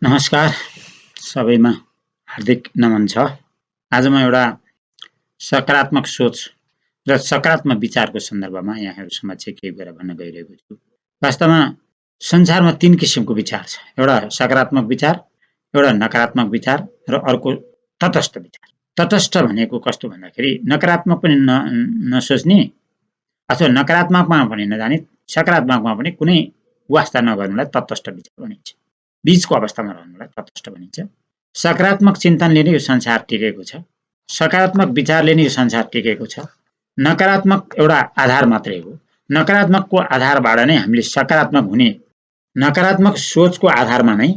नमस्कार, सबैमा हार्दिक नमन छ। आज म एउटा सकारात्मक सोच र सकारात्मक विचारको सन्दर्भमा यहाँहरू समक्ष केही कुरा भन्न गइरहेको छु। वास्तवमा संसारमा 3 किसिमको विचार छ। एउटा सकारात्मक विचार, एउटा नकारात्मक विचार र अर्को तटस्थ विचार। तटस्थ भनेको कस्तो भन्दाखेरि नकारात्मक पनि नसोच्ने अथवा नकारात्मकमा पनि नजाने, सकारात्मकमा पनि कुनै वास्ता नगर्नुलाई तटस्थ विचार भनिन्छ। बीचको अवस्थामा रहनुलाई तटस्थ भनिन्छ। सकारात्मक चिन्तनले नै यो संसार टिकेको छ। सकारात्मक विचारले नै यो संसार टिकेको छ। नकारात्मक एउटा आधार मात्रै हो। नकारात्मकको आधारबाट नै हामीले सकारात्मक हुने, नकारात्मक सोचको आधारमा नै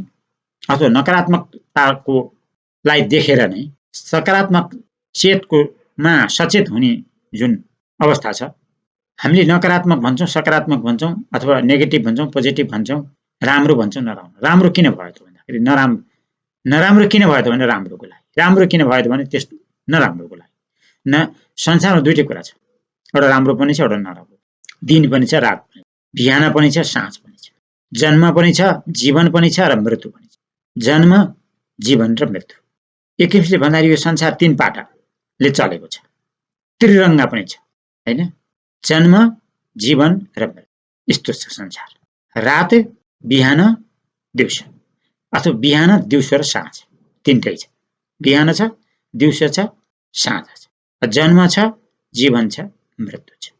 अथवा नकारात्मकताको लाई देखेर नै सकारात्मक चेतकोमा सचेत हुने जुन अवस्था छ, हामीले नकारात्मक भन्छौँ, सकारात्मक भन्छौँ अथवा नेगेटिभ भन्छौँ, पोजिटिभ भन्छौँ, राम्रो भन्छौँ, नराम्रो। राम्रो किन भयो त भन्दाखेरि नराम्रो किन भयो त भने राम्रोको लागि, राम्रो किन भयो त भने त्यस्तो नराम्रोको लागि। संसारमा दुईटै कुरा छ, एउटा राम्रो पनि छ, एउटा नराम्रो। दिन पनि छ, रात पनि छ, बिहान पनि छ, साँझ पनि छ, जन्म पनि छ, जीवन पनि छ र मृत्यु पनि छ। जन्म, जीवन र मृत्यु। एक किसिमले भन्दाखेरि यो संसार 3 पाटाले चलेको छ। त्रिरङ्गा पनि छ, हैन? जन्म, जीवन र मृत्यु, यस्तो छ संसार। रात, बिहान, दिउँसो अथवा बिहान, दिउँसो र साँझ, तीनटै छ। बिहान छ, दिउँसो छ, साँझ छ। जन्म छ, जीवन छ, मृत्यु छ।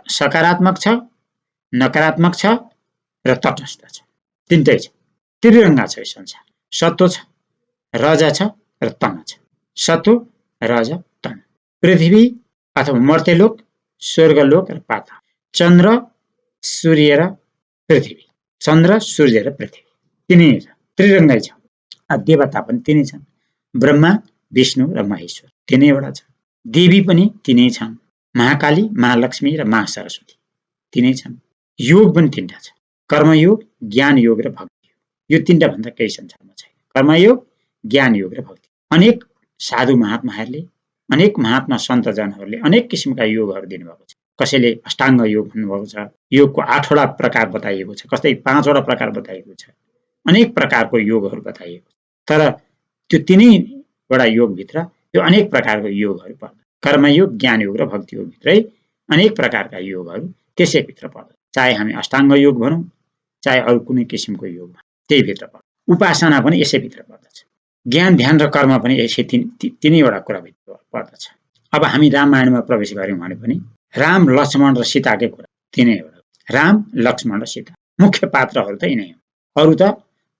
सकारात्मक छ, नकारात्मक छ र तटस्थ छ, तीनटै छ। त्रिरङ्गा छ यो संसार। सत्व छ, रज छ र तम छ। सत्व, रज, तम। पृथ्वी अथवा मर्त्यलोक, स्वर्गलोक र पाताल। चन्द्र, सूर्य र पृथ्वी। चन्द्र, सूर्य र पृथ्वी, तिनै छ। त्रिरङ्गै छ। देवता पनि तिनै छन्, ब्रह्मा, विष्णु र महेश्वर, तिनैवटा छ। देवी पनि तिनै छन्, महाकाली, महालक्ष्मी र महासरस्वती, तिनै छन्। योग पनि 3टा छ, कर्मयोग, ज्ञान योग र भक्ति योग। यो 3टा भन्दा केही संसारमा छैन। कर्मयोग, ज्ञान योग र भक्ति। अनेक साधु महात्माहरूले, अनेक महात्मा सन्तजनहरूले अनेक किसिमका योगहरू दिनुभएको छ। कसैले अष्टाङ्ग योग भन्नुभएको छ, योगको 8वटा प्रकार बताइएको छ, कसै 5वटा प्रकार बताइएको छ, अनेक प्रकारको योगहरू बताइएको छ। तर त्यो तिनैवटा योगभित्र त्यो अनेक प्रकारको योगहरू पर्छ। कर्मयोग, ज्ञान योग र भक्ति योग भित्रै अनेक प्रकारका योगहरू त्यसैभित्र पर्छ। चाहे हामी अष्टाङ्ग योग भनौँ, चाहे अरू कुनै किसिमको योग भनौँ, त्यही भित्र पर्छ। उपासना पनि यसैभित्र पर्दछ। ज्ञान, ध्यान र कर्म पनि यसै तिनैवटा कुराभित्र पर्दछ। अब हामी रामायणमा प्रवेश गर्यौँ भने पनि राम, लक्ष्मण र सीताकै कुरा तिनैवटा। राम, लक्ष्मण र सीता मुख्य पात्रहरू त यिनै हुन्। अरू त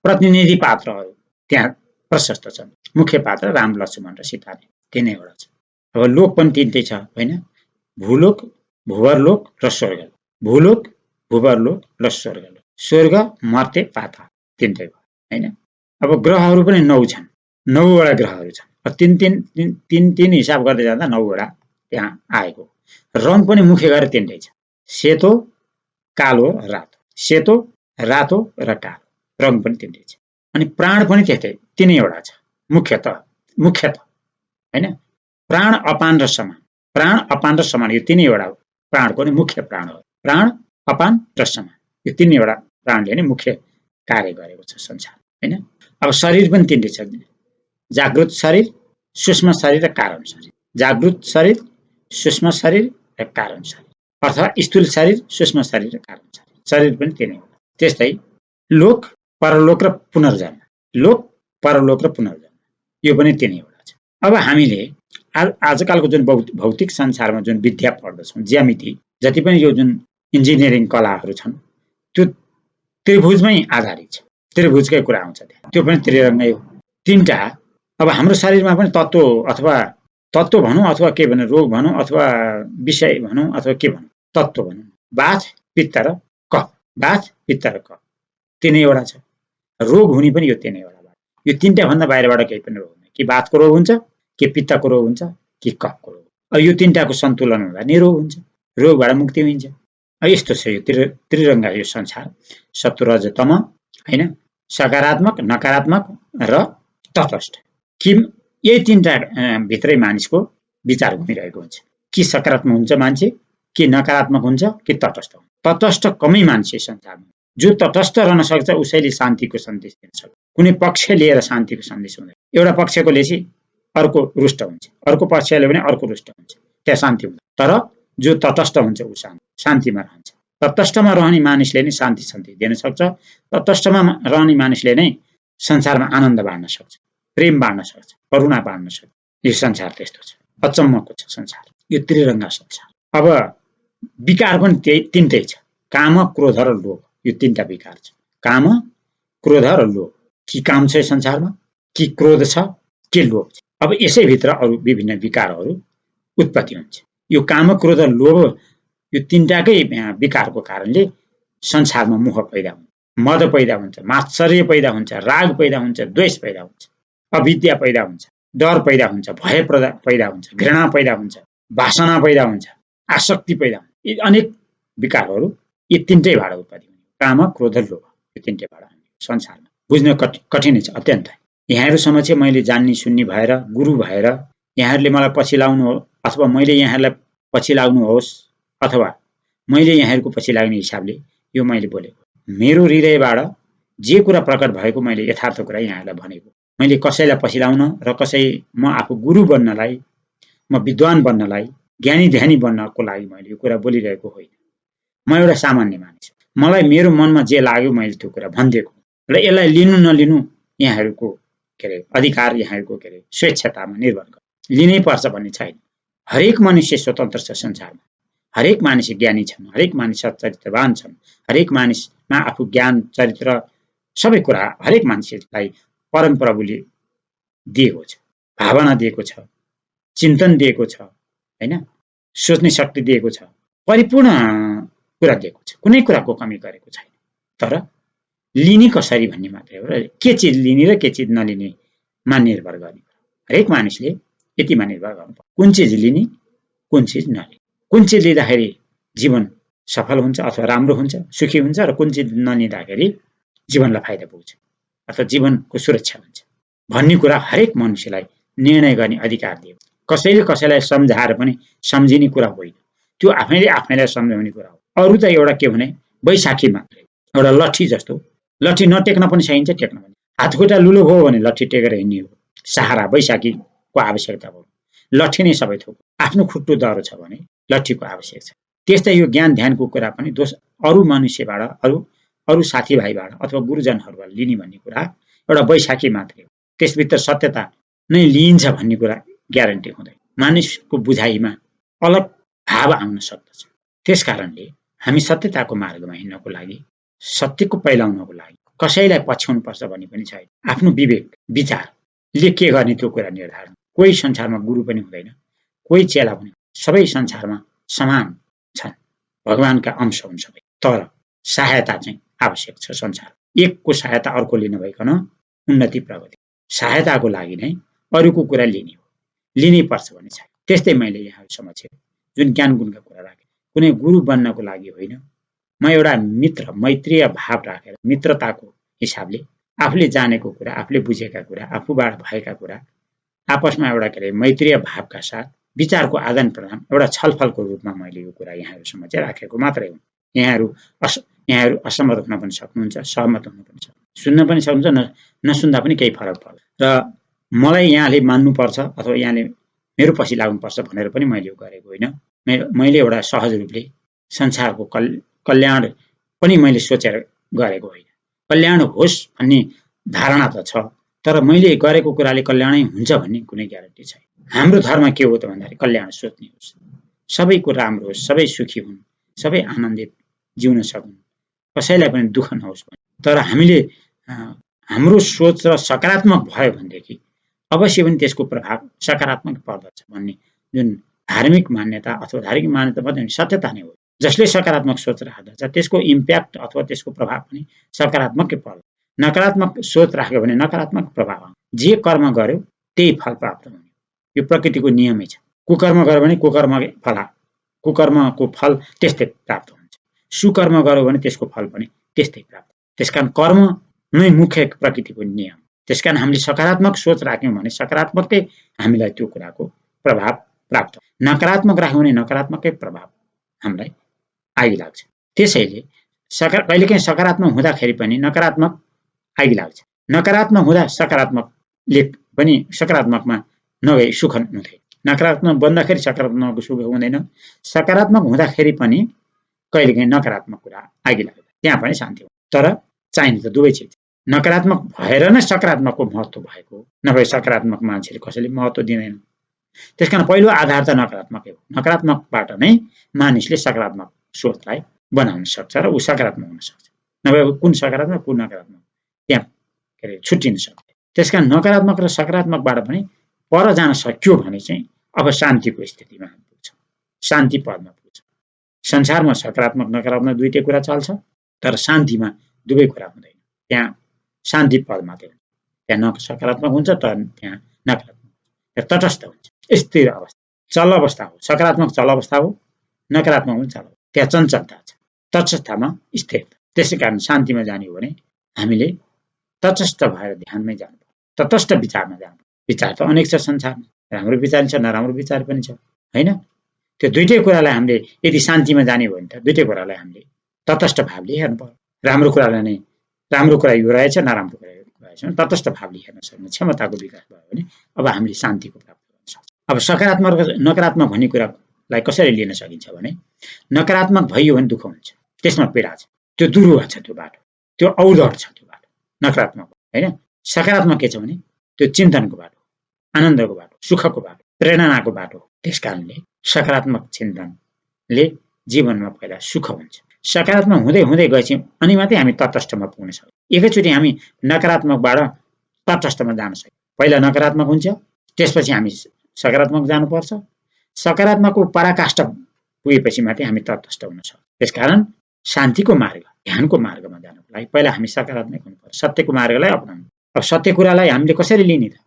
प्रतिनिधि पात्रहरू त्यहाँ प्रशस्त छन्। मुख्य पात्र राम, लक्ष्मण र सीता तिनैवटा छ। अब लोक पनि 3टै छ, होइन? भूलोक, भूवरलोक र स्वर्गलोक। भूलोक, भूवरलोक र स्वर्गलोक। स्वर्ग, मर्त्य, पाताल, 3टै भयो, होइन? अब ग्रहहरू पनि 9 छन्, 9वटा ग्रहहरू छन्। तीन हिसाब गर्दै जाँदा 9वटा त्यहाँ आएको। रङ पनि मुख्य गरी 3टै छ, सेतो, कालो र रातो। सेतो, रातो र कालो, रङ पनि 3टै छ। अनि प्राण पनि त्यस्तै 3वटा छ, मुख्यत, होइन? प्राण, अपान र समान। प्राण, अपान र समान, यो 3वटा प्राणको नै मुख्य प्राण हो। प्राण, अपान र समान, यो 3वटा प्राणले नै मुख्य कार्य गरेको छ संसार, होइन? अब शरीर पनि 3टै छ, जागृत शरीर, सूक्ष्म शरीर र कारण शरीर। जागृत शरीर, सूक्ष्म शरीर र कारण शरीर, अथवा स्थूल शरीर, सूक्ष्म शरीर र कारण शरीर। शरीर पनि 3वटा। त्यस्तै लोक, परलोक र पुनर्जन्म। लोक, परलोक र पुनर्जन्म, यो पनि 3वटा छ। अब हामीले आजकलको जुन भौतिक संसारमा जुन विद्या पढ्दछौँ, ज्यामिति, जति पनि यो जुन इन्जिनियरिङ कलाहरू छन्, त्यो त्रिभुजमै आधारित छ। त्रिभुजकै कुरा आउँछ त्यहाँ, त्यो पनि त्रिरङ्गै हो। 3टा। अब हाम्रो शरीरमा पनि तत्त्व भनौँ अथवा के भनौँ, रोग भनौँ अथवा विषय भनौँ अथवा के भनौँ, तत्त्व भनौँ, वात, पित्त र कफ। वात, पित्त र कफ 3वटा छ। रोग हुने पनि यो 3वटा। यो 3टा भन्दा बाहिरबाट केही पनि रोग हुँदैन। कि वातको रोग हुन्छ, कि पित्तको रोग हुन्छ, कि कफको रोग। अब यो 3टाको सन्तुलन हुँदा नै रोग हुन्छ, रोगबाट मुक्ति हुन्छ। यस्तो छ यो त्रिरङ्गा, यो संसार। सत्व, रज, तम, होइन? सकारात्मक, नकारात्मक र तटस्थ। कि यही 3टा भित्रै मानिसको विचार घुमिरहेको हुन्छ। कि सकारात्मक हुन्छ मान्छे, कि नकारात्मक हुन्छ, कि तटस्थ हुन्छ। तटस्थ कमै मान्छे संसारमा, जो तटस्थ रहन सक्छ उसैले शान्तिको सन्देश दिन सक्छ। कुनै पक्ष लिएर शान्तिको सन्देश हुँदैन। एउटा पक्षको लेसी अर्को रुष्ट हुन्छ, अर्को पक्षले पनि अर्को रुष्ट हुन्छ, त्यहाँ शान्ति हुँदैन। तर जो तटस्थ हुन्छ ऊ शान्तिमा रहन्छ। तटस्थमा रहने मानिसले नै शान्ति सन्देश दिन सक्छ। तटस्थमा रहने मानिसले नै संसारमा आनन्द बाँड्न सक्छ, प्रेम बाँड्न सक्छ, करुणा बाँड्न सक्छ। यो संसार त्यस्तो छ, अचम्मको छ संसार, यो त्रिरङ्गा संसार। अब विकार पनि तिनटै छ, काम, क्रोध र लोभ। यो तीनटा विकार छ, काम, क्रोध र लोभ। कि काम छ संसारमा, कि क्रोध छ, के लोभ छ। अब यसैभित्र अरू विभिन्न विकारहरू उत्पत्ति हुन्छ। यो काम, क्रोध र लोभ, यो तीनटाकै विकारको कारणले संसारमा मोह पैदा हुन्छ, मद पैदा हुन्छ, मात्सर्य पैदा हुन्छ, राग पैदा हुन्छ, द्वेष पैदा हुन्छ, अविद्या पैदा हुन्छ, डर पैदा हुन्छ, भय पैदा हुन्छ, घृणा पैदा हुन्छ, वासना पैदा हुन्छ, आसक्ति पैदा हुन्छ। यी अनेक विकारहरू यी तीनटैबाट उत्पत्ति हुन्छ, काम, क्रोध र लोभ। यो तीनटैबाट संसारमा बुझ्न कठिनै छ अत्यन्त। यहाँहरू समक्ष मैले जान्ने सुन्ने भएर, गुरु भएर यहाँहरूले मलाई पछि लाग्नु हो, अथवा मैले यहाँहरूलाई पछि लाग्नुहोस्, अथवा मैले यहाँहरूको पछि लाग्ने हिसाबले यो मैले बोलेको। मेरो हृदयबाट जे कुरा प्रकट भएको मैले यथार्थ कुरा यहाँहरूलाई भनेको। मैले कसैलाई पछि लाउन र कसै म आफू गुरु बन्नलाई, म विद्वान बन्नलाई, ज्ञानी ध्यानी बन्नको लागि मैले यो कुरा बोलिरहेको होइन। म एउटा सामान्य मानिस, मलाई मेरो मनमा जे लाग्यो मैले त्यो कुरा भनिदिएको र यसलाई लिनु नलिनु यहाँहरूको अधिकार, यहाँहरूको स्वेच्छतामा निर्भर गर्छ। लिनै पर्छ भन्ने छैन। हरेक मनुष्य स्वतन्त्र छ संसारमा। हरेक मानिस ज्ञानी छन्, हरेक मानिस चरित्रवान छन्, हरेक मानिसमा आफू ज्ञान, चरित्र सबै कुरा हरेक मानिसलाई परमप्रभुले दिएको छ, भावना दिएको छ, चिन्तन दिएको छ, हैन, सोच्ने शक्ति दिएको छ, परिपूर्ण कुरा दिएको छ, कुनै कुराको कमी गरेको छैन। तर लिने कसरी भन्ने मात्रै हो र के चिज लिने र के चिज नलिनेमा निर्भर गर्ने। हरेक मानिसले यतिमा निर्भर गर्नुपर्छ, कुन चिज लिने, कुन चिज नलिने। कुन चिज लिँदाखेरि जीवन सफल हुन्छ अथवा राम्रो हुन्छ, सुखी हुन्छ, र कुन चिज नलिँदाखेरि जीवनलाई फाइदा पुग्छ अथवा जीवनको सुरक्षा हुन्छ भन्ने कुरा हरेक मनुष्यलाई निर्णय गर्ने अधिकार दियो। कसैले कसैलाई सम्झाएर पनि सम्झिने कुरा होइन, त्यो आफैले आफैलाई सम्झाउने कुरा हो। अरू त एउटा के भने बैशाखी मात्रै, एउटा लट्ठी जस्तो। लट्ठी नटेक्न पनि सकिन्छ, टेक्न पनि। हातखुट्टा लुलो भयो भने लट्ठी टेकेर हिँड्ने हो, सहारा बैशाखीको आवश्यकता हो। लट्ठी नै सबै थोक। आफ्नो खुट्टो दह्रो छ भने लट्ठीको आवश्यक छ। त्यस्तै यो ज्ञान ध्यानको कुरा पनि दोष अरू मनुष्यबाट, अरू साथीभाइबाट अथवा गुरुजनहरूबाट लिने भन्ने कुरा एउटा बैशाखी मात्रै हो। त्यसभित्र सत्यता नै लिइन्छ भन्ने कुरा ग्यारेन्टी हुँदैन। मानिसको बुझाइमा अलग भाव आउन सक्दछ। त्यसकारणले हामी सत्यताको मार्गमा हिँड्नको लागि, सत्यको पैलाउनको लागि कसैलाई पछ्याउनु पर्छ भन्ने पनि छैन। आफ्नो विवेक विचारले के गर्ने त्यो कुरा निर्धारण। कोही संसारमा गुरु पनि हुँदैन, कोही चेला पनि, सबै संसारमा समान छन्, भगवानका अंश हुन् सबै। तर सहायता चाहिँ आवश्यक छ संसार। एकको सहायता अर्कोले नभइकन उन्नति प्रगति, सहायताको लागि नै अरूको कुरा लिने हो, लिनै पर्छ भन्ने छ। त्यस्तै मैले यहाँहरू समक्ष जुन ज्ञान गुणका कुरा राखेँ, कुनै गुरु बन्नको लागि होइन, म एउटा मित्र, मैत्रीय भाव राखेर मित्रताको हिसाबले आफूले जानेको कुरा, आफूले बुझेका कुरा, आफूबाट भएका कुरा आपसमा एउटा मैत्रीय भावका साथ विचारको आदान प्रदान, एउटा छलफलको रूपमा मैले यो कुरा यहाँहरूसम्म चाहिँ राखेको मात्रै हो। यहाँहरू असहमत हुन पनि सक्नुहुन्छ, सहमत हुन पनि सक्नुहुन्छ, सुन्न पनि सक्नुहुन्छ, नसुन्दा पनि केही फरक पर्छ। र मलाई यहाँले मान्नुपर्छ अथवा यहाँले मेरो पछि लाग्नुपर्छ भनेर पनि मैले यो गरेको होइन। मैले एउटा सहज रूपले संसारको कल्याण पनि मैले सोचेर गरेको होइन। कल्याण होस् भन्ने धारणा त छ, तर मैले गरेको कुराले कल्याणै हुन्छ भन्ने कुनै ग्यारेन्टी छैन। हाम्रो धर्म के हो त भन्दाखेरि कल्याण सोच्ने होस्, सबैको राम्रो होस्, सबै सुखी हुन्, सबै आनन्दित जिउन सकुन्, कसैलाई पनि दुःख नहोस्। तर हामीले हाम्रो सोच र सकारात्मक भयो भनेदेखि अवश्य पनि त्यसको प्रभाव सकारात्मक पर्दछ भन्ने जुन धार्मिक मान्यता अथवा धार्मिक मान्यता मात्रै सत्यता नै हो। जसले सकारात्मक सोच राख्दछ त्यसको इम्प्याक्ट अथवा त्यसको प्रभाव पनि सकारात्मकै पर्छ। नकारात्मक सोच राख्यो भने नकारात्मक प्रभाव आउँछ। जे कर्म गर्यो त्यही फल प्राप्त हुने, यो प्रकृतिको नियमै छ। कुकर्म गर्यो भने कुकर्मको फल त्यस्तै प्राप्त हुन्छ, सुकर्म गर्यो भने त्यसको फल पनि त्यस्तै प्राप्त। त्यसकारण कर्म नै मुख्य प्रकृतिको नियम। त्यसकारण हामीले सकारात्मक सोच राख्यौँ भने सकारात्मकै हामीलाई त्यो कुराको प्रभाव प्राप्त, नकारात्मक राख्यौँ भने नकारात्मकै प्रभाव हामीलाई आइलाग्छ। त्यसैले कहिलेकाहीँ सकारात्मक हुँदाखेरि पनि नकारात्मक आइलाग्छ। नकारात्मक हुँदा सकारात्मकले पनि सकारात्मकमा नभई सुख हुँदैन। नकारात्मक बन्दाखेरि सकारात्मकको सुख हुँदैन। सकारात्मक हुँदाखेरि पनि कहिलेकाहीँ नकारात्मक कुरा आइलाग्छ, त्यहाँ पनि शान्ति हुन्छ। तर चाहिने त दुवै चिज। नकारात्मक भएर नै सकारात्मकको महत्त्व भएको, नभए सकारात्मक मान्छेले कसैले महत्त्व दिँदैन। त्यसकारण पहिलो आधार त नकारात्मकै हो। नकारात्मकबाट नै मानिसले सकारात्मक सोचलाई बनाउन सक्छ र ऊ सकारात्मक हुन सक्छ। नभए कुन सकारात्मक कुन नकारात्मक त्यहाँ छुट्टिन सक्छ। त्यसकारण नकारात्मक र सकारात्मकबाट पनि पर जान सक्यो भने चाहिँ अब शान्तिको स्थितिमा पुग्छ, शान्ति पदमा पुग्छ। संसारमा सकारात्मक नकारात्मक दुईटै कुरा चल्छ, तर शान्तिमा दुवै कुरा हुँदैन। त्यहाँ शान्ति पद मात्रै हुन्छ। त्यहाँ न सकारात्मक हुन्छ त त्यहाँ नकारात्मक, त्यहाँ तटस्थ हुन्छ, स्थिर अवस्था, चल अवस्था हो। सकारात्मक चल अवस्था हो, नकारात्मक पनि चल, त्यहाँ चञ्चलता छ, तटस्थतामा स्थिरता। त्यसै कारण शान्तिमा जाने हो भने हामीले तटस्थ भएर ध्यानमै जानु, तटस्थ विचारमा जानु। विचार त अनेक छ संसारमा, राम्रो विचार छ, नराम्रो विचार पनि छ, होइन? त्यो दुईटै कुरालाई हामीले यदि शान्तिमा जाने हो भने त दुईटै कुरालाई हामीले तटस्थ भावले हेर्नु पर्यो। राम्रो कुरालाई नै राम्रो कुरा यो रहेछ, नराम्रो कुरा यो रहेछ, तटस्थ भावले हेर्न सक्ने क्षमताको विकास भयो भने अब हामीले शान्तिको प्राप्त गर्न सक्छौँ। अब सकारात्मक र नकारात्मक भन्ने कुरालाई कसरी लिन सकिन्छ भने नकारात्मक भइयो भने दुःख हुन्छ, त्यसमा पीडा छ, त्यो दुरुह छ, त्यो बाटो, त्यो औधड छ, त्यो बाटो नकारात्मक, होइन? सकारात्मक के छ भने त्यो चिन्तनको बाटो, आनन्दको बाटो, सुखको बाटो, प्रेरणाको बाटो। त्यस कारणले सकारात्मक चिन्तनले जीवनमा पहिला सुख हुन्छ। सकारात्मक हुँदै हुँदै गएपछि अनि मात्रै हामी तटस्थमा पुग्न सक्छौँ। एकैचोटि हामी नकारात्मकबाट तटस्थमा जान सक्छौँ। पहिला नकारात्मक हुन्छ, त्यसपछि हामी सकारात्मक जानुपर्छ। सकारात्मकको पराकाष्ठ पुगेपछि मात्रै हामी तटस्थ हुन सक्छौँ। त्यसकारण शान्तिको मार्ग, ध्यानको मार्गमा जानको लागि पहिला हामी सकारात्मक हुनुपर्छ, सत्यको मार्गलाई अपनाउनु। अब सत्य कुरालाई हामीले कसरी लिने त?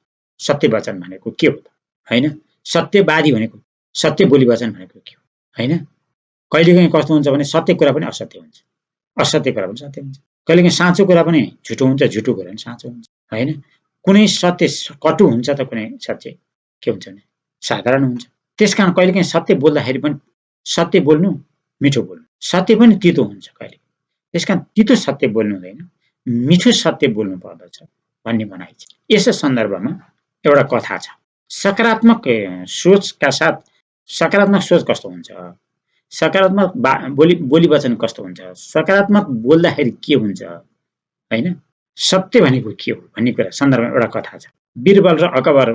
सत्य वचन भनेको के हो त, होइन? सत्यवादी भनेको, सत्य बोली वचन भनेको के हो, होइन? कहिलेकाहीँ कस्तो हुन्छ भने सत्य कुरा पनि असत्य हुन्छ, असत्य कुरा पनि सत्य हुन्छ। कहिलेकाहीँ साँचो कुरा पनि झुटो हुन्छ, झुटो कुरा पनि साँचो हुन्छ, होइन? कुनै सत्य कटु हुन्छ त कुनै सत्य के हुन्छ भने साधारण हुन्छ। त्यसकारण कहिलेकाहीँ सत्य बोल्दाखेरि पनि सत्य बोल्नु, मिठो बोल्नु, सत्य पनि तितो हुन्छ कहिले। त्यसकारण तितो सत्य बोल्नु हुँदैन, मिठो सत्य बोल्नु पर्दछ भन्ने भनाइ छ। यस सन्दर्भमा एउटा कथा छ। सकारात्मक सोचका साथ सकारात्मक सोच कस्तो हुन्छ, सकारात्मक बोली वचन कस्तो हुन्छ, सकारात्मक बोल्दाखेरि के हुन्छ, होइन? सत्य भनेको के हो भन्ने कुरा सन्दर्भमा एउटा कथा छ। बीरबल र अकबर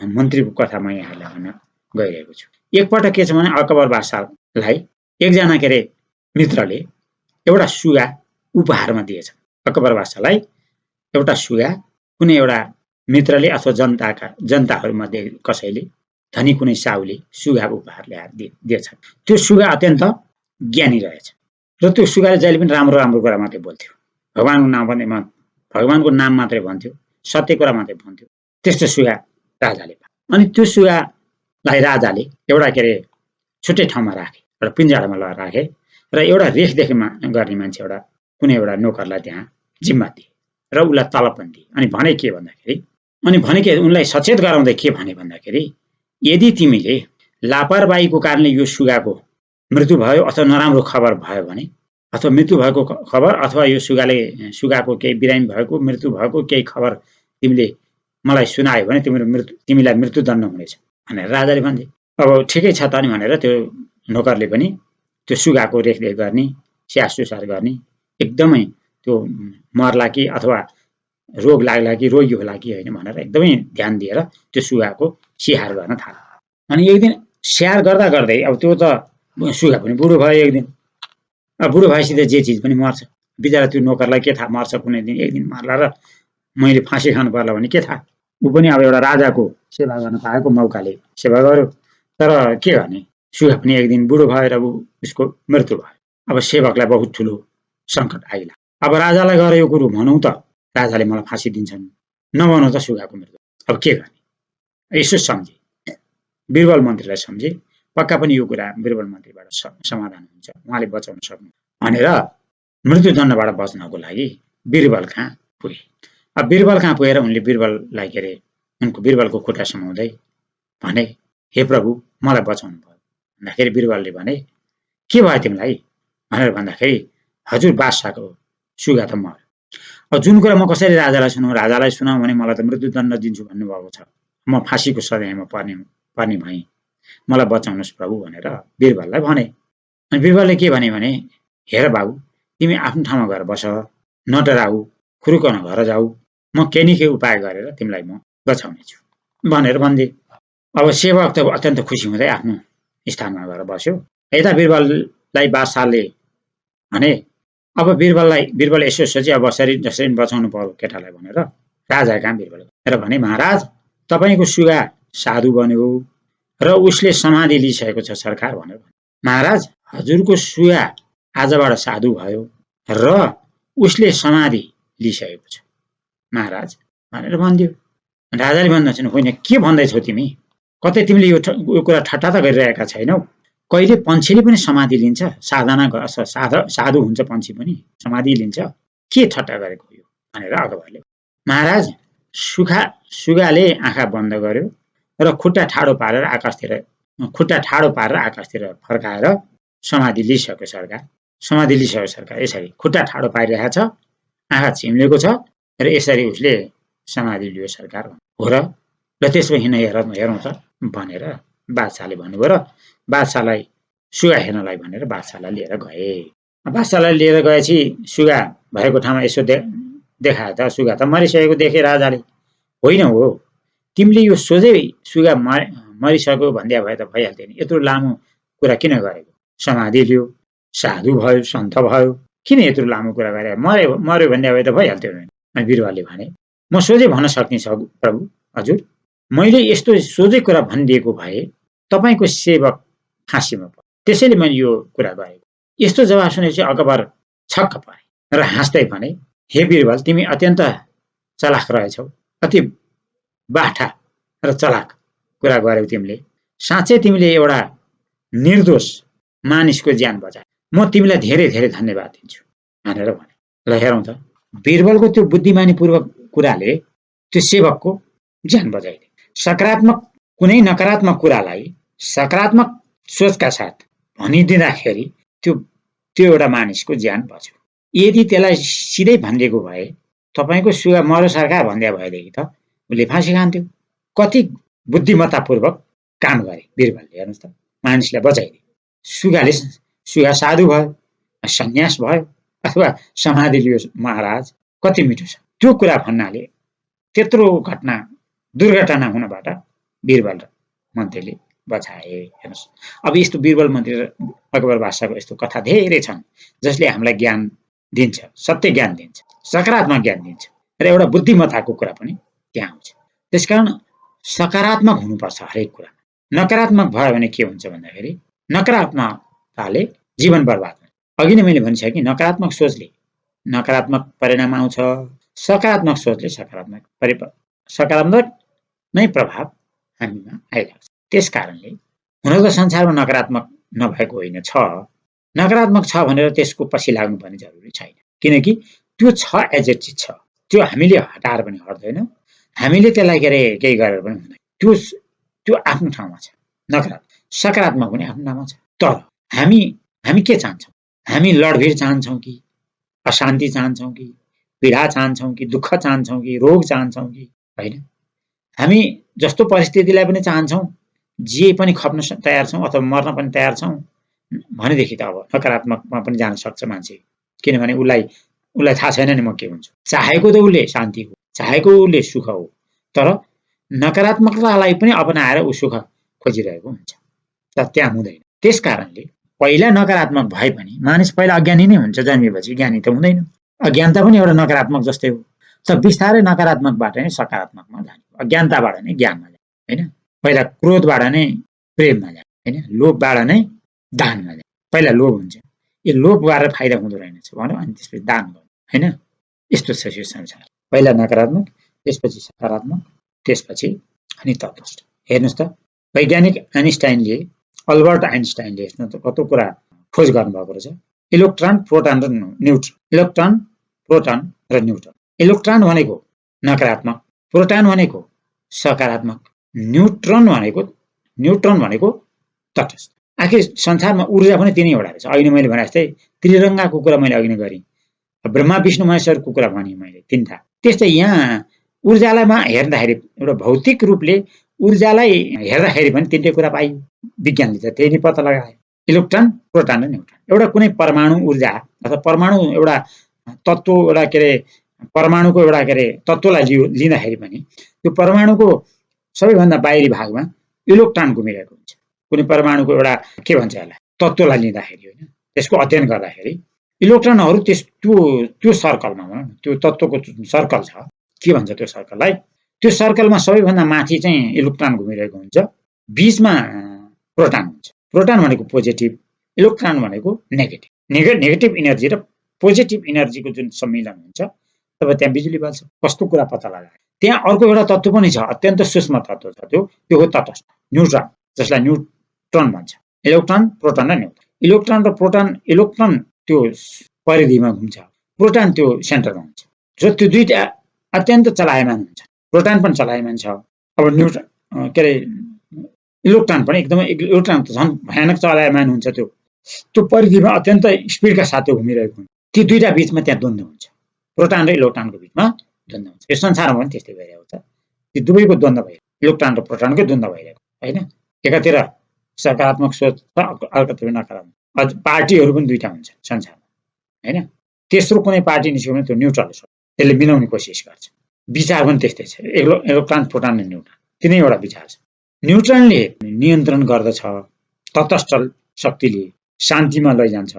मन्त्रीको कथा म यहाँहरूलाई भन्न गइरहेको छु। एकपल्ट के छ भने अकबर बादशाहलाई एकजना के अरे मित्रले एउटा सुगा उपहारमा दिएछ। अकबर बादशाहलाई एउटा सुगा कुनै एउटा मित्रले अथवा जनताहरूमध्ये कसैले, धनी कुनै साहुले सुगा उपहार ल्याएर दिएछ। त्यो सुगा अत्यन्त ज्ञानी रहेछ र त्यो सुगाले जहिले पनि राम्रो राम्रो कुरा मात्रै बोल्थ्यो, भगवानको नाम मात्रै भन्थ्यो, सत्य कुरा मात्रै भन्थ्यो। त्यस्तो सुगा राजाले पाए। अनि त्यो सुगालाई राजाले एउटा के अरे छुट्टै ठाउँमा राखे, एउटा पिञ्जडामा लगाएर राखे र एउटा रेखदेख गर्ने मान्छे, एउटा कुनै एउटा नोकरलाई त्यहाँ जिम्मा दिए र उसलाई तलब पनि दिए। अनि भने के भन्दाखेरि, उनलाई सचेत गराउँदै के भने भन्दाखेरि, यदि तिमीले लापरवाहीको कारणले यो सुगाको मृत्यु भयो अथवा नराम्रो खबर भयो भने, अथवा मृत्यु भएको खबर अथवा यो सुगाको केही बिरामी भएको, मृत्यु भएको केही खबर तिमीले मलाई सुनायो भने तिमीलाई मृत्युदण्ड हुनेछ भनेर राजाले भन्थे। अब ठिकै छ त नि भनेर त्यो नोकरले पनि त्यो सुगाको रेखदेख गर्ने, स्याहार सुसार गर्ने, एकदमै त्यो मर्ला कि अथवा रोग लाग्ला कि रोगी होला कि होइन भनेर एकदमै ध्यान दिएर त्यो सुगाको स्याहार गर्न थाल्यो। अनि एक दिन स्याहार गर्दा गर्दै अब त्यो त सुगा पनि बुढो भयो। एक दिन बुढो भएपछि त जे चिज पनि मर्छ। बिचरा त्यो नोकरलाई के थाहा, मर्छ कुनै दिन, एक दिन मर्ला र मैले फाँसी खानु पर्ला भने के थाहा। ऊ पनि अब एउटा राजाको सेवा गर्न पाएको मौकाले सेवा गर्यो, तर के गर्ने, सुगा पनि एक दिन बुढो भएर उसको मृत्यु भयो। अब सेवकलाई बहुत ठुलो सङ्कट आइला। अब राजालाई गएर यो कुरो भनौँ त राजाले मलाई फाँसी दिन्छन्, नभनौँ त सुगाको मृत्यु। अब के गर्ने, यसो सम्झे बीरबल मन्त्रीलाई सम्झे, पक्का पनि यो कुरा बीरबल मन्त्रीबाट समाधान हुन्छ, उहाँले बचाउन सक्नु भनेर मृत्युदण्डबाट बच्नको लागि बीरबल कहाँ पुगे। अब बीरबल कहाँ पुगेर उनले बीरबललाई के अरे उनको बीरबलको खुट्टा समाउँदै भने, हे प्रभु मलाई बचाउनु भयो भन्दाखेरि बीरबलले भने, के भयो तिमीलाई भनेर भन्दाखेरि हजुर बादशाहको सुगा त मर्यो। अब जुन कुरा म कसरी राजालाई सुनाउँ भने मलाई त मृत्युदण्ड दिन्छु भन्नुभएको छ, म फाँसीको सजायमा पर्ने भएँ, मलाई बचाउनुहोस् प्रभु भनेर बिरबललाई भने। अनि बिरबलले के भने हेर बाबु, तिमी आफ्नो ठाउँमा गएर बस, नडराऊ, खुरुक नभएर जाऊ, म केही न केही उपाय गरेर तिमीलाई म बचाउनेछु भनेर भनिदिए। अब सेवक त अत्यन्त खुसी हुँदै आफ्नो स्थानमा गएर बस्यो। यता बिरबललाई बादशाहले भने, अब बिरबल यसो सोचे, अब जसरी बचाउनु पर्यो केटालाई भनेर राजा कहाँ बिरबल र भने, महाराज तपाईँको सुगा साधु बन्यो र उसले समाधि लिइसकेको छ सरकार भनेर। महाराज हजुरको सुगा आजबाट साधु भयो र उसले समाधि लिइसकेको छ महाराज भनेर भनिदियो। राजाले भन्दछन्, होइन के भन्दैछौ तिमी, कतै तिमीले यो कुरा ठट्टा त गरिरहेका छैनौ, कहिले पन्छीले पनि समाधि लिन्छ, साधु हुन्छ पन्छी पनि समाधि लिन्छ, के ठट्टा गरेको यो भनेर अकबरले। महाराज सुगाले आँखा बन्द गर्यो र खुट्टा ठाडो पारेर आकाशतिर फर्काएर समाधि लिइसक्यो सरकार। यसरी खुट्टा ठाडो पारिरहेको छ, आँखा चिम्लेको छ र यसरी उसले समाधि लियो सरकार हो र त्यसो हिँड हेरौँ त भनेर बादशाहले भन्नुभयो र बादशाहलाई सुगा हेर्नलाई भनेर बादशाहलाई लिएर गए। बादशाहलाई लिएर गएपछि सुगा भएको ठाउँमा यसो देखाए त सुगा त मरिसकेको देखे राजाले। होइन हो, तिमीले यो सोझै सुगा मरिसक्यो भन्दिया भए त भइहाल्थ्यो नि, यत्रो लामो कुरा किन गरेको, समाधि लियो, साधु भयो, सन्त भयो, किन यत्रो लामो कुरा गरे, मर्यो भन्दिया भए त भइहाल्थ्यो नि। अनि बिरबलले भने, म सोझै भन्न सक्ने प्रभु हजुर, मैले यस्तो सोझै कुरा भनिदिएको भए तपाईँको सेवक फाँसीमा पर्यो, त्यसैले मैले यो कुरा गरेको। यस्तो जवाब सुनेपछि अकबर छक्क परे र हाँस्दै भने, हे बिरबल, तिमी अत्यन्त चलाख रहेछौ, अति बाठा र चलाक कुरा गर्यौ तिमीले, साँच्चै तिमीले एउटा निर्दोष मानिसको ज्यान बचाए, म तिमीलाई धेरै धेरै धन्यवाद दिन्छु भनेर भने। ल हेरौँ त, बिरबलको त्यो बुद्धिमानीपूर्वक कुराले त्यो सेवकको ज्यान बचाइदिए। सकारात्मक कुनै नकारात्मक कुरालाई सकारात्मक सोचका साथ भनिदिँदाखेरि त्यो एउटा मानिसको ज्यान बच्यो। यदि त्यसलाई सिधै भनिदिएको भए तपाईँको सुगा मर्यो सरकार भन्दिया भएदेखि त उसले फाँसी खान्थ्यो। कति बुद्धिमत्तापूर्वक काम गरे बिरबलले, हेर्नुहोस् त, मानिसलाई बचाइदिए। सुगा साधु भयो, सन्यास भयो अथवा समाधि लियो महाराज, कति मिठो छ। त्यो कुरा भन्नाले त्यत्रो दुर्घटना हुनबाट बिरबल र मन्त्रीले बचाए। हेर्नुहोस्, अब यस्तो बिरबल मन्त्री र अकबर बादशाहको यस्तो कथा धेरै छन् जसले हामीलाई ज्ञान दिन्छ, सत्य ज्ञान दिन्छ, सकारात्मक ज्ञान दिन्छ र एउटा बुद्धिमत्ताको कुरा पनि त्यहाँ आउँछ। त्यसकारण सकारात्मक हुनुपर्छ हरेक कुरा। नकारात्मक भयो भने के हुन्छ भन्दाखेरि नकारात्मकताले जीवन बर्बाद हुन्छ। अघि नै मैले भनिसकेँ, नकारात्मक सोचले नकारात्मक परिणाम आउँछ, सकारात्मक सोचले सकारात्मक नै प्रभाव हामीमा आइरहेको छ। त्यस कारणले हुन त संसारमा नकारात्मक नभएको होइन, छ, नकारात्मक छ भनेर त्यसको पछि लाग्नुपर्ने जरुरी छैन, किनकि त्यो छ एज ए चिज छ, त्यो हामीले हटाएर पनि हट्दैन, हामीले त्यसलाई केही गरेर पनि हुँदैन। त्यो आफ्नो ठाउँमा छ नकारात्मक, सकारात्मक पनि आफ्नो ठाउँमा छ। तर हामी के चाहन्छौँ, हामी लडभिड चाहन्छौँ कि अशान्ति चाहन्छौँ कि पीडा चाहन्छौँ कि दुःख चाहन्छौँ कि रोग चाहन्छौँ कि होइन? हामी जस्तो परिस्थितिलाई पनि चाहन्छौँ, जे पनि खप्न तयार छौँ अथवा मर्न पनि तयार छौँ भनेदेखि त अब नकारात्मकमा पनि जान सक्छ मान्छे, किनभने उसलाई थाहा छैन नि म के हुन्छु। चाहेको त उसले शान्ति हो, चाहेको उसले सुख हो, तर नकारात्मकतालाई पनि अपनाएर ऊ सुख खोजिरहेको हुन्छ, तर त्यहाँ हुँदैन। त्यस कारणले पहिला नकारात्मक भए पनि मानिस पहिला अज्ञानी नै हुन्छ, जन्मेपछि ज्ञानी त हुँदैन। अज्ञानता पनि एउटा नकारात्मक जस्तै हो, तर बिस्तारै नकारात्मकबाट नै सकारात्मकमा जाने, अज्ञानताबाट नै ज्ञानमा जाने, होइन? पहिला क्रोधबाट नै प्रेममा जाने, होइन? लोभबाट नै दानमा जाने। पहिला लोभ हुन्छ, यो लोभ गरेर फाइदा हुँदो रहेनछ भन्यो, अनि त्यसपछि दान गर्नु, होइन? यस्तो छ यो संसार, पहिला नकारात्मक, त्यसपछि सकारात्मक, त्यसपछि अनि तटस्थ। हेर्नुहोस् त, वैज्ञानिक अल्बर्ट आइन्स्टाइनले कस्तो कुरा खोज गर्नुभएको रहेछ। इलेक्ट्रोन, प्रोटोन र न्युट्रोन। इलेक्ट्रोन भनेको नकारात्मक, प्रोटोन भनेको सकारात्मक, न्युट्रोन भनेको तटस्थ। आखिर संसारमा ऊर्जा पनि तिनैवटा रहेछ। अघि मैले भने जस्तै त्रिरङ्गाको कुरा मैले अघि नै गरेँ। ब्रह्मा विष्णु महेश्वरको कुरा भने मैले तिनवटा। त्यस्तै यहाँ ऊर्जालाईमा हेर्दाखेरि एउटा भौतिक रूपले ऊर्जालाई हेर्दाखेरि पनि तिनटै कुरा पाइयो। विज्ञानले त त्यही नै पत्ता लगायो, इलेक्ट्रोन, प्रोटोन र न्युट्रोन। एउटा कुनै परमाणु ऊर्जा अथवा परमाणु एउटा तत्त्व, एउटा के अरे परमाणुको एउटा के अरे तत्त्वलाई लिँदाखेरि पनि त्यो परमाणुको सबैभन्दा बाहिरी भागमा इलेक्ट्रोन घुमिरहेको हुन्छ। कुनै परमाणुको एउटा के भन्छ यसलाई तत्त्वलाई लिँदाखेरि होइन, त्यसको अध्ययन गर्दाखेरि इलेक्ट्रोनहरू त्यो सर्कलमा भनौँ न, त्यो तत्त्वको सर्कल छ, के भन्छ त्यो सर्कललाई, त्यो सर्कलमा सबैभन्दा माथि चाहिँ इलेक्ट्रोन घुमिरहेको हुन्छ, बीचमा प्रोटोन हुन्छ। प्रोटोन भनेको पोजिटिभ, इलेक्ट्रोन भनेको नेगेटिभ। नेगेटिभ इनर्जी र पोजिटिभ इनर्जीको जुन सम्मिलन हुन्छ तब त्यहाँ बिजुली बल्छ। कस्तो कुरा पत्ता लगायो। त्यहाँ अर्को एउटा तत्त्व पनि छ, अत्यन्त सूक्ष्म तत्त्व छ, त्यो हो तटस्थ न्युट्रोन, जसलाई न्युट्रोन भन्छ। इलेक्ट्रोन, प्रोटोन र न्युट्रोन। इलेक्ट्रोन र प्रोटोन, इलेक्ट्रोन त्यो परिधिमा घुम्छ, प्रोटोन त्यो सेन्टरमा हुन्छ। र त्यो दुईटा अत्यन्त चलायमान हुन्छ। प्रोटोन पनि चलायमान छ। अब न्युट्रोन के अरे इलेक्ट्रोन पनि एकदमै, इलेक्ट्रोन त झन् भयानक चलायमान हुन्छ। त्यो परिधिमा अत्यन्त स्पिडका साथ घुमिरहेको हुन्छ। ती दुईटा बिचमा त्यहाँ द्वन्द्व हुन्छ, प्रोटोन र इलेक्ट्रोनको बिचमा द्वन्द्व हुन्छ। यो संसारमा पनि त्यस्तै भइरहेको छ। ती दुवैको द्वन्द्व भइरहेको, इलेक्ट्रोन र प्रोटोनकै द्वन्द्व भइरहेको होइन। एकातिर सकारात्मक सोच छ, अर्कोतिर नकारात्मक। अझ पार्टीहरू पनि दुईटा हुन्छ संसारमा होइन। तेस्रो कुनै पार्टी निस्क्यो भने त्यो न्युट्रल छ, त्यसले मिलाउने कोसिस गर्छ। विचार पनि त्यस्तै छ, इलेक्ट्रोन, प्रोटोन र न्युट्रोन तिनैवटा विचार छ। न्युट्रनले नियन्त्रण गर्दछ, तटस्थ शक्तिले शान्तिमा लैजान्छ,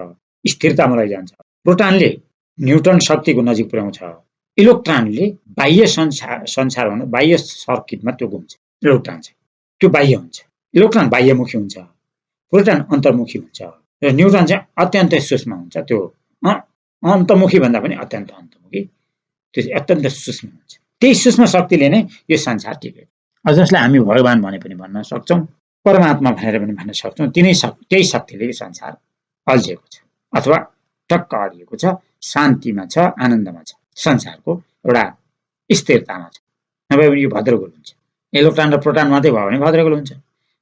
स्थिरतामा लैजान्छ। प्रोटोनले न्युट्रन शक्तिको नजिक पुर्याउँछ। इलेक्ट्रोनले बाह्य संसार भन्दा बाह्य सर्किटमा त्यो घुम्छ। इलेक्ट्रोन चाहिँ त्यो बाह्य हुन्छ, इलेक्ट्रोन बाह्यमुखी हुन्छ, प्रोटोन अन्तर्मुखी हुन्छ, र न्युट्रोन चाहिँ अत्यन्तै सूक्ष्म हुन्छ। त्यो अन्तर्मुखी भन्दा पनि अत्यन्त अन्तर्मुखी, त्यो अत्यन्त सूक्ष्म हुन्छ। त्यही सूक्ष्म शक्तिले नै यो संसार टिकेको, जसलाई हामी भगवान भने पनि भन्न सक्छौँ, परमात्मा भनेर पनि भन्न सक्छौँ। त्यही शक्तिले संसार अल्झेको छ अथवा टक्क अडिएको छ, शान्तिमा छ, आनन्दमा छ, संसारको एउटा स्थिरतामा छ। नभए पनि यो भद्रगोल हुन्छ। इलेक्ट्रोन र प्रोटोन मात्रै भयो भने भद्रगोल हुन्छ।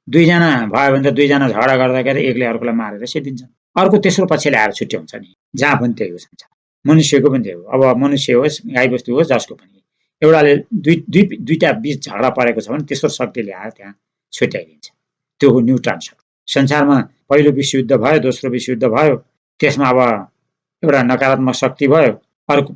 दुईजना भयो भने त दुईजना झगडा गर्दाखेरि एकले अर्कोलाई मारेर सेदिन्छन्, अर्को तेस्रो पक्षले आएर छुट्याउँछ नि। जहाँ पनि त्यही हो संसार, मनुष्यको पनि त्यही हो। अब मनुष्य होस्, गाईबस्तु होस्, जसको पनि एउटाले दुईटा बीच झगडा परेको छ भने तेस्रो शक्तिले आएर त्यहाँ छुट्याइदिन्छ। त्यो हो न्युट्रोन शक्ति। संसारमा पहिलो विश्वयुद्ध भयो, दोस्रो विश्वयुद्ध भयो, त्यसमा अब एउटा नकारात्मक शक्ति भयो, अर्को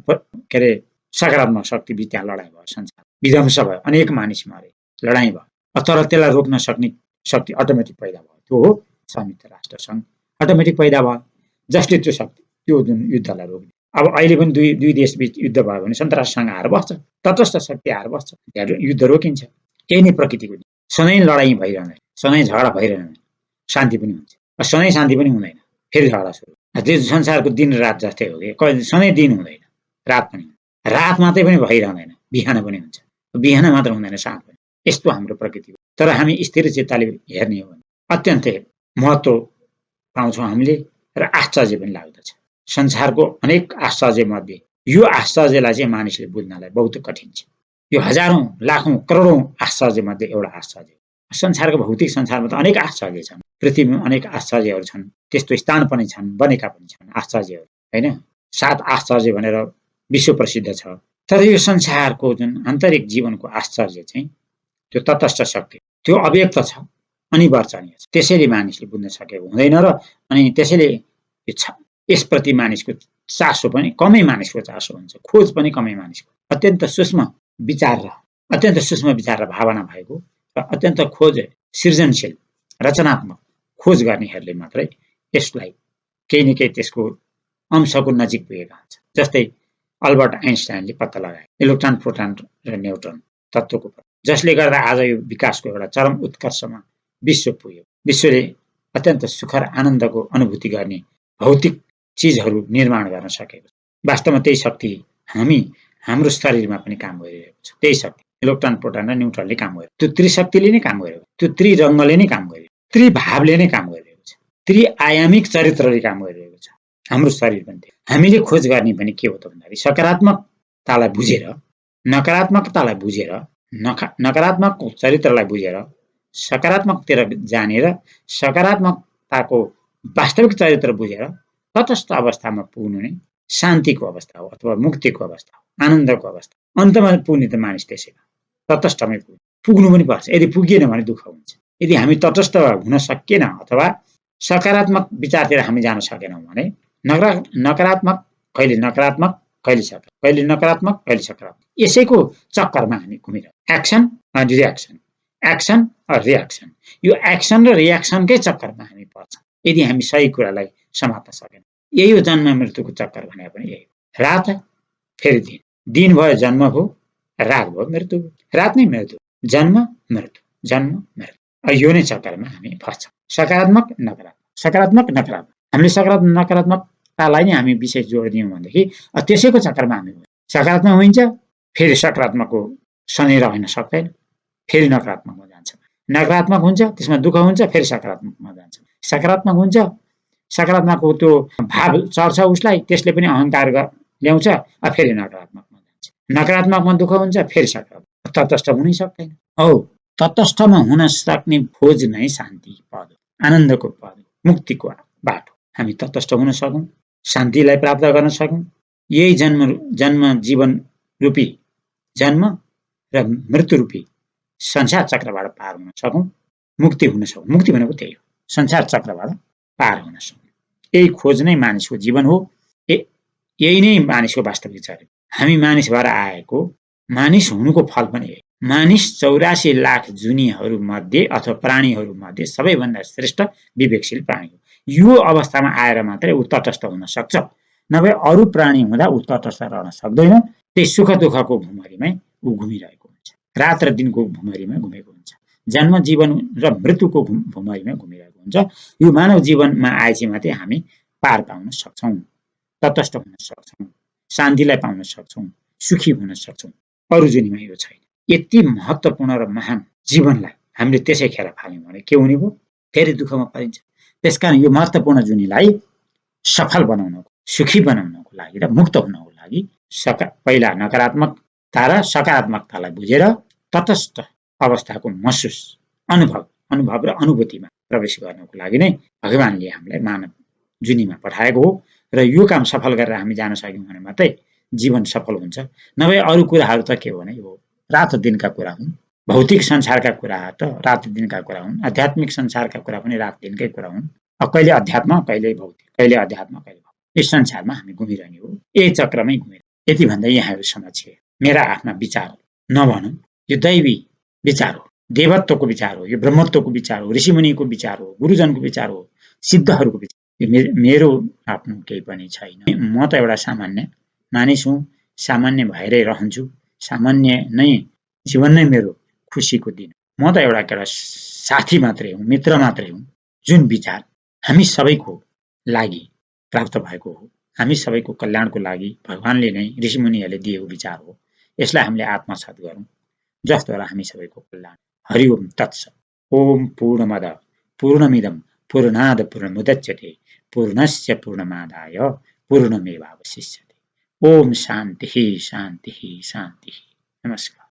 के अरे सकारात्मक शक्ति बिच त्यहाँ लडाइँ भयो, संसार विध्वंस भयो, अनेक मानिस मरे, लडाइँ भयो। तर त्यसलाई रोक्न सक्ने शक्ति अटोमेटिक पैदा भयो, त्यो हो संयुक्त राष्ट्र सङ्घ। अटोमेटिक पैदा भयो, जसले त्यो शक्ति, त्यो जुन युद्धलाई रोक्ने। अब अहिले पनि दुई देश बीच युद्ध भयो भने संयुक्त राष्ट्र सङ्घ आएर बस्छ, तटस्थ शक्ति आएर बस्छ, त्यहाँ युद्ध रोकिन्छ। यही नै प्रकृतिको नियम। सधैँ लडाइँ भइरहँदैन, सधैँ झगडा भइरहँदैन, शान्ति पनि हुन्छ, सधैँ शान्ति पनि हुँदैन, फेरि झगडा सुरु। त्यो संसारको दिन रात जस्तै हो कि सधैँ दिन हुँदैन, रात पनि हुन्छ। रात मात्रै पनि भइरहँदैन, बिहान पनि हुन्छ, बिहान मात्र हुँदैन, साँझ पनि। यस्तो हाम्रो प्रकृति हो। तर हामी स्थिर चित्तले हेर्ने हो भने अत्यन्तै महत्त्व पाउँछौँ हामीले, र आश्चर्य पनि लाग्दछ। संसारको अनेक आश्चर्य मध्ये यो आश्चर्यलाई चाहिँ मानिसले बुझ्नलाई बहुत कठिन छ। यो हजारौं, लाखौं, करोडौं आश्चर्य मध्ये एउटा आश्चर्य। संसारको भौतिक संसारमा त अनेक आश्चर्य छन्, पृथ्वीमा अनेक आश्चर्यहरू छन्, त्यस्तो स्थान पनि छन्, बनेका पनि छन् आश्चर्यहरू होइन। 7 आश्चर्य भनेर विश्व प्रसिद्ध छ। तर यो संसारको जुन आन्तरिक जीवनको आश्चर्य चाहिँ त्यो तटस्थ शक्ति, त्यो अव्यक्त छ, अनिवर्चनीय छ। त्यसैले मानिसले बुझ्न सकेको हुँदैन, र अनि त्यसैले यसप्रति मानिसको चासो पनि कमै, मानिसको चासो हुन्छ, खोज पनि कमै मानिसको। अत्यन्त सूक्ष्म विचार र भावना भएको र अत्यन्त खोज, सृजनशील, रचनात्मक खोज गर्नेहरूले मात्रै यसलाई केही न केही त्यसको अंशको नजिक पुगेका हुन्छ। जस्तै अल्बर्ट आइन्स्टाइनले पत्ता लगाए इलेक्ट्रोन, प्रोटोन र न्युट्रोन तत्त्वको, जसले गर्दा आज यो विकासको एउटा चरम उत्कर्षमा विश्व पुग्यो। विश्वले अत्यन्त सुख र आनन्दको अनुभूति गर्ने भौतिक चिजहरू निर्माण गर्न सकेको छ। वास्तवमा त्यही शक्ति हाम्रो शरीरमा पनि काम गरिरहेको छ। त्यही शक्ति इलेक्ट्रोन, प्रोटोन र न्युट्रोनले काम गरेको, त्यो त्रिशक्तिले नै काम गरेको, त्यो त्रिरङ्गले नै काम गरेको, त्रिभावले नै काम गरिरहेको छ, त्रिआयामिक चरित्रले काम गरिरहेको छ। हाम्रो शरीर पनि थियो। हामीले खोज गर्ने पनि के हो त भन्दाखेरि सकारात्मकतालाई बुझेर, नकारात्मकतालाई बुझेर, नकारात्मक चरित्रलाई बुझेर, सकारात्मकतिर जानेर सकारात्मक आत्मताको वास्तविक चरित्र बुझेर तटस्थ अवस्थामा पुग्नु नै शान्तिको अवस्था हो अथवा मुक्तिको अवस्था हो, आनन्दको अवस्था। अन्तमा पुग्ने त मानिस त्यसैमा तटस्थमै पुग्नु पनि पर्छ। यदि पुगिएन भने दुःख हुन्छ। यदि हामी तटस्थ हुन सकिएन अथवा सकारात्मक विचारतिर हामी जान सकेनौँ भने नकारात्मक कहिले नकारात्मक कहिले सकारात्मक, कहिले नकारात्मक कहिले सकारात्मक, यसैको चक्करमा हामी घुमिरहेको एक्सन एन्ड रियाक्सन, एक्सन र रियाक्सन, यो एक्सन र रियाक्सनकै चक्करमा हामी पर्छौँ यदि हामी सही कुरालाई समात्न सकेनौँ। यही हो जन्म मृत्युको चक्कर भने पनि यही हो। रात फेरि दिन, दिन भयो जन्म भयो, रात भयो मृत्यु भयो, रात नै मृत्यु, जन्म मृत्यु, जन्म मृत्यु, यो नै चक्करमा हामी फर्छौँ। सकारात्मक नकारात्मक, सकारात्मक नकारात्मक, हामीले सकारात्मक नकारात्मकतालाई नै हामी विशेष जोड दियौँ भनेदेखि त्यसैको चक्करमा हामी सकारात्मक हुन्छ, फेरि सकारात्मकको शनि रहन सक्दैन, फेरि नकारात्मकमा जान्छ। नकारात्मक हुन्छ, त्यसमा दुःख हुन्छ, फेरि सकारात्मकमा जान्छ। सकारात्मक हुन्छ, सकारात्मकको त्यो भाव चढ्छ उसलाई, त्यसले पनि अहङ्कार ल्याउँछ, फेरि नकारात्मकमा जान्छ। नकारात्मकमा दुःख हुन्छ, फेरि सकारात्मक, तटस्थ हुनै सक्दैन। तटस्थमा हुन सक्ने खोज नै शान्ति पद, आनन्दको पद, मुक्तिको बाटो। हामी तटस्थ हुन सकौँ, शान्तिलाई प्राप्त गर्न सकौँ, यही जन्म जीवन रूपी जन्म र मृत्यु रूपी संसार चक्रबाट पार हुन सकौँ, मुक्ति हुन सकौँ। मुक्ति भनेको त्यही हो, संसार चक्रबाट पार हुन सकौँ। यही खोज नै मानिसको जीवन हो, यही नै मानिसको वास्तविक चरित्र। हामी मानिस भएर आएको, मानिस हुनुको फल पनि यही। मानिस 84 लाख जुनीहरू मध्ये अथवा प्राणीहरू मध्ये सबैभन्दा श्रेष्ठ विवेकशील प्राणी हो। यो अवस्थामा आएर मात्रै ऊ तटस्थ हुन सक्छ, नभए अरू प्राणी हुँदा ऊ तटस्थ रहन सक्दैन। त्यही सुख दुःखको भुमरीमै ऊ घुमिरहेको हुन्छ, रात र दिनको भुमरीमा घुमेको हुन्छ, जन्म जीवन र मृत्युको भुमरीमा घुमिरहेको हुन्छ। यो मानव जीवनमा आएपछि मात्रै हामी पार पाउन सक्छौँ, तटस्थ हुन सक्छौँ, शान्तिलाई पाउन सक्छौँ, सुखी हुन सक्छौँ। अरू जुनीमा यो छैन। यति महत्त्वपूर्ण र महान जीवनलाई हामीले त्यसै खेर फाल्यौँ भने के हुने भयो, फेरि दुःखमा परिन्छ। त्यसकारण यो महत्त्वपूर्ण जुनीलाई सफल बनाउनको, सुखी बनाउनको लागि र मुक्त हुनको लागि पहिला नकारात्मकता र सकारात्मकतालाई बुझेर तटस्थ अवस्थाको महसुस, अनुभव र अनुभूतिमा प्रवेश गर्नको लागि नै भगवानले हामीलाई मानव जुनीमा पठाएको हो। र यो काम सफल गरेर हामी जान सक्यौँ भने मात्रै जीवन सफल हुन्छ। नभए अरू कुराहरू त के हो भने यो रात दिनका कुरा हुन्, भौतिक संसारका कुराहरू त रात दिनका कुरा हुन्, आध्यात्मिक संसारका कुरा पनि रात दिनकै कुरा हुन्। कहिले अध्यात्म, कहिले भौतिक, कहिले अध्यात्म, कहिले भौतिक, यस संसारमा हामी घुमिरहने हो, यही चक्रमै घुमेर। यति भन्दा यहाँहरू समक्ष मेरा आफ्ना विचार नभनौँ, यो दैवी विचार हो, देवत्वको विचार हो, यो ब्रह्मत्वको विचार हो, ऋषिमुनिको विचार हो, गुरुजनको विचार हो, सिद्धहरूको विचार। मेरो आफ्नो केही पनि छैन। म त एउटा सामान्य मानिस हुँ, सामान्य भएरै रहन्छु, सामान्य नै जीवन नै मेरो खुसीको दिन। म त एउटा साथी मात्रै हुँ, मित्र मात्रै हुँ, जुन विचार हामी सबैको लागि प्राप्त भएको हो, हामी सबैको कल्याणको लागि भगवानले नै ऋषिमुनिहरूले दिएको विचार हो। यसलाई हामीले आत्मसात गरौँ, जसद्वारा हामी सबैको कल्याण। हरि ओम तत्सत्। ओम पूर्णमद पूर्णमिदं पूर्णाद पूर्णमुदच्यते पूर्णस्य पूर्णमादाय पूर्णमेवावशिष्यते। ओम शान्तिः शान्तिः शान्तिः। नमस्कार।